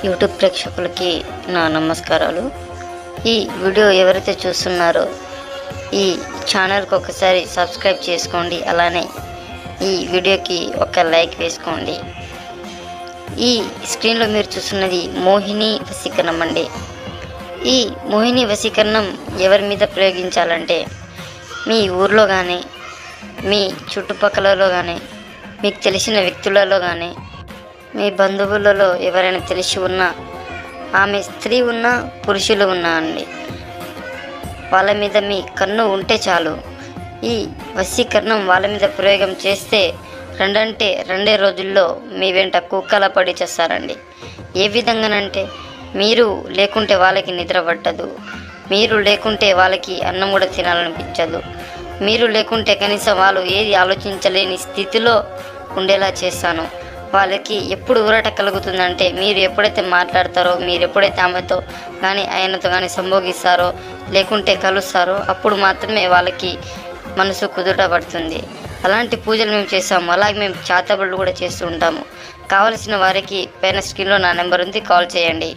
YouTube ప్రేక్షకులకి నా నమస్కారాలు. ఈ వీడియో ఎవరైతే చూస్తున్నారో ఈ ఛానల్కి ఒకసారి సబ్స్క్రైబ్ చేసుకోండి. అలానే ఈ వీడియోకి ఒక లైక్ వేసుకోండి. ఈ స్క్రీన్లో మీరు చూస్తున్నది మోహిని వశీకరణం అండి. ఈ మోహిని వశీకరణం ఎవరి మీద ప్రయోగించాలంటే మీ ఊర్లో కానీ, మీ చుట్టుపక్కలలో కానీ, మీకు తెలిసిన వ్యక్తులలో కానీ, మీ బంధువులలో ఎవరైనా తెలిసి ఉన్నా, ఆమె స్త్రీ ఉన్నా పురుషులు ఉన్నా అండి, వాళ్ళ మీద మీ కన్ను ఉంటే చాలు, ఈ వశీకరణం వాళ్ళ మీద ప్రయోగం చేస్తే రెండే రోజుల్లో మీ వెంట కుక్కలా పడి చేస్తారండి. ఏ విధంగానంటే మీరు లేకుంటే వాళ్ళకి నిద్ర పట్టదు, మీరు లేకుంటే వాళ్ళకి అన్నం కూడా తినాలనిపించదు, మీరు లేకుంటే కనీసం వాళ్ళు ఏది ఆలోచించలేని స్థితిలో ఉండేలా చేస్తాను. వాళ్ళకి ఎప్పుడు ఊరట కలుగుతుందంటే మీరు ఎప్పుడైతే మాట్లాడతారో, మీరు ఎప్పుడైతే ఆమెతో కానీ ఆయనతో కానీ సంభోగిస్తారో, లేకుంటే కలుస్తారో, అప్పుడు మాత్రమే వాళ్ళకి మనసు కుదుట పడుతుంది. అలాంటి పూజలు మేము చేస్తాము. అలాగే మేము చాతబడులు కూడా చేస్తూ ఉంటాము. కావలసిన వారికి పైన స్క్రీన్లో నా నెంబర్ ఉంది, కాల్ చేయండి.